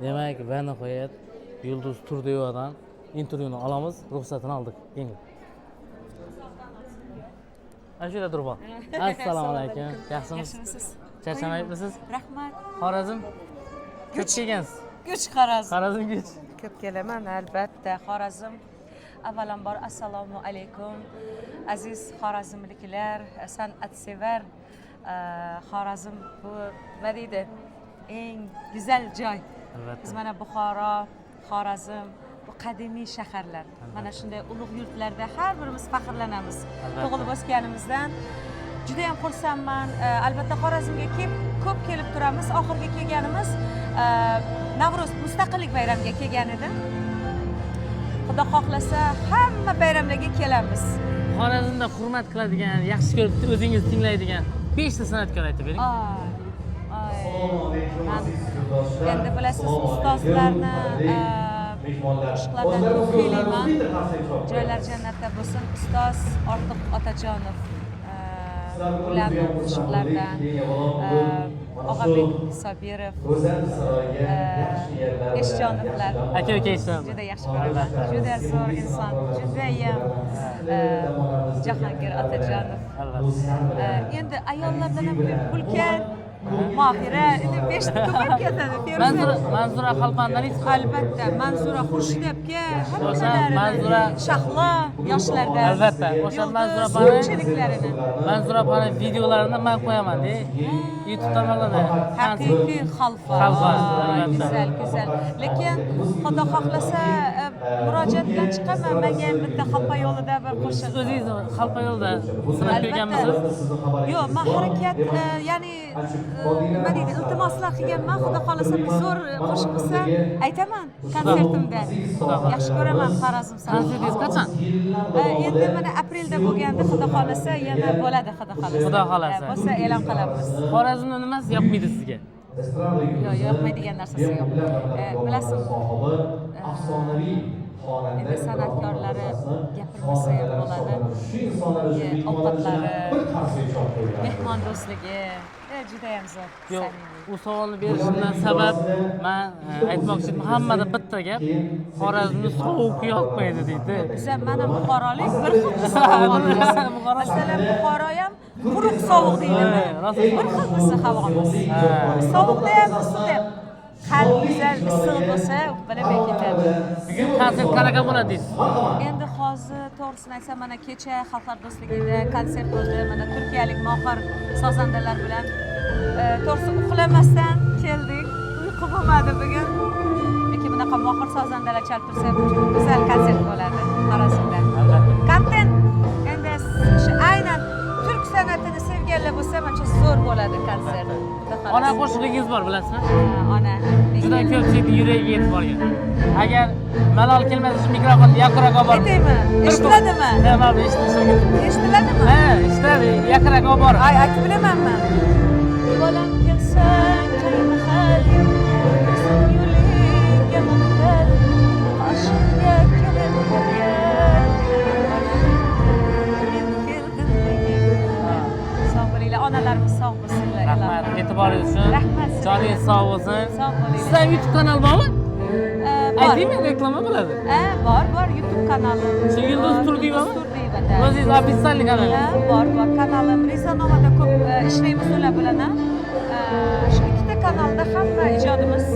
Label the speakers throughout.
Speaker 1: Demak, va nihoyat Yulduz Turdiyovadan intervyuni olamiz, ruxsatini oldik. Yengil. Ana shu yerda turib ol. Assalomu alaykum. Yaxshimisiz? Charchamayapmisiz?
Speaker 2: Rahmat.
Speaker 1: Xorazm. Ko'p kelgansiz.
Speaker 2: Kuch Xorazm.
Speaker 1: Xorazm kuch.
Speaker 2: Ko'p kelaman albatta. Xorazm. Avvalambor assalomu alaykum. Aziz xorazmliklar, san'atsevar. Xorazm bu nima deydi? Eng go'zal joy.
Speaker 1: Albatta.
Speaker 2: Biz mana Buxoro, Xorazm bu qadimiy shaharlar. Mana shunday ulug' yurtlarda har birimiz faxrlanamiz. Tug'ilib o'sganimizdan juda ham xursandman. Albatta Xorazmga ko'p kelib turamiz. Oxirgi kelganimiz Navro'z Mustaqillik bayramiga kelgan edi. Xudo xohlasa hamma bayramlarga kelamiz.
Speaker 1: Xorazmda hurmat qiladigan, yaxshi ko'rib o'zingiz tinglaydigan 5 ta san'atkor aytib bering. Endi bilasiz, ustozlarni qo'shiqlardan ko'p kuylayman. Joylar jannatda bo'lsin. Ustoz Ortiq Otajonov ularni qo'shiqlaridan, Og'abek Sobirov, Eshjonovlar. Aka-uka Eshjonov.
Speaker 2: Juda yaxshi ko'raman. Juda zo'r inson, judayam Jahongir Otajonov. Endi ayollardan ham Bulkar, Mohira, endi 5 ta ko'payib ketadi.
Speaker 1: Manzura Xalqondan
Speaker 2: Albatta, Manzura Xurshidovga,
Speaker 1: Manzura
Speaker 2: Shahlo yoshlarda.
Speaker 1: Albatta, o'sha Manzura opani videolarini men qo'yaman, YouTube tarmog'ida.
Speaker 2: Haqiqiy xalfa. Go'zal. Lekin Xudo xohlasa murojaat bilan chiqaman. Menga ham bitta xalpa yo'lida bir qo'shiq.
Speaker 1: O'zingiz xalpa yo'lda sinab ko'rganmisiz?
Speaker 2: Yo'q, men harakat, ya'ni nima deydi, iltimoslar qilganman. Xudo xohlasa bir zo'r qo'shiq bo'lsa aytaman konsertimda. Yaxshi ko'raman Xorazm san'atini.
Speaker 1: Konsertingiz qachon?
Speaker 2: Endi mana aprelda bo'lganda Xudo xohlasa yana bo'ladi, Xudo xohlasa.
Speaker 1: Xudo xohlasa.
Speaker 2: Bo'lsa e'lon qilamiz.
Speaker 1: Xorazmni nimasi yoqmaydi sizga?
Speaker 2: Yo'q, yoqmaydigan narsasi yo'q. Bilasiz, endi san'atkorlari gapirmasa ham bo'ladi. Ovqatlari, mehmondo'stligi juda ham zo'r.
Speaker 1: Yo'q, u savolni berishimdan sabab men aytmoqchi edim, hammada bitta gap, Xorazmni sovuq yoqmaydi deydi.
Speaker 2: Biz ham mana Buxorolik bir xil havomiz. Masalan, Buxoro ham quruq sovuq deydimi? Bir xil bizning havomiz. Sovuqda ham, issiqda ham. Qalb go'zal, issiq bo'lsa, bilamay ketadi.
Speaker 1: Bugun konsert qanaqa bo'ladi deysiz?
Speaker 2: Endi hozir to'g'risini aytsam, mana kecha Xalqlar do'stligida konsert bo'ldi. Mana turkiyalik mohir sozandalar bilan to'g'risi uxlamasdan keldik. Uyqu bo'lmadi bugun. Lekin bunaqa mohir sozandalar chalib tursa, go'zal konsert bo'ladi Xorazmda. Kontent endi shu aynan turk san'atini sevganlar bo'lsa, menimcha zo'r bo'ladi konsert.
Speaker 1: Ona qo'shig'ingiz bor, bilasizmi?
Speaker 2: Ona.
Speaker 1: Juda ko'pchilikning yuragiga yetib borgan. Agar malol kelmasa shu mikrofonni yaqinroq olib borib.
Speaker 2: Aytaymi? Eshitiladimi?
Speaker 1: Ha, mana eshitishim.
Speaker 2: Eshitiladimi?
Speaker 1: Ha, eshitadi. Yaqinroq olib borib.
Speaker 2: Ay, aytib bilamanmi? Bolam kelsang, qilma xali. Yo'liga muhtal, qoshimga kelib qolgan. Men keldim degan. Sog' bo'linglar, onalarimiz sog' bo'lsinlar.
Speaker 1: Rahmat, e'tiboringiz uchun.
Speaker 2: Rahmat.
Speaker 1: Joningiz sog' bo'lsin.
Speaker 2: Sog' bo'linglar.
Speaker 1: Sizda YouTube kanal bormi? Aytaymi, reklama bo'ladi.
Speaker 2: Bor, YouTube kanalim.
Speaker 1: Shu Yulduz Turdiyevami?
Speaker 2: Turdiyevada.
Speaker 1: O'zingiz ofitsiallik kanali.
Speaker 2: Bor, kanalim. Rizonovada ko'p ishlaymiz ular bilan ham. Shu ikkita kanalda hamma ijodimiz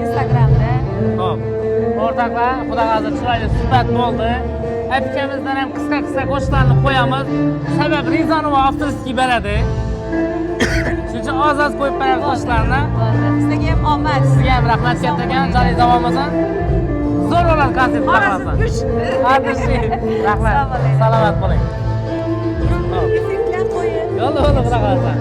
Speaker 2: Instagramda.
Speaker 1: Xo'p. O'rtoqlar, xudo xolasa chiroyli suhbat bo'ldi. Apikamizdan ham qisqa qo'shiqlarni qo'yamiz. Sabab Rizonova avtorskiy beradi. Shuning uchun oz qo'yib beradi qo'shiqlarni.
Speaker 2: Sizlarga ham omad.
Speaker 1: Sizga ham rahmat kattakan, joningiz omon bo'lsin. Zo'r bo'ladi konsert.
Speaker 2: Xorazm kuch.
Speaker 1: Rahmat. Salomat bo'ling.
Speaker 2: Effektlar qo'yib.
Speaker 1: Yo'lda xudo xolasa.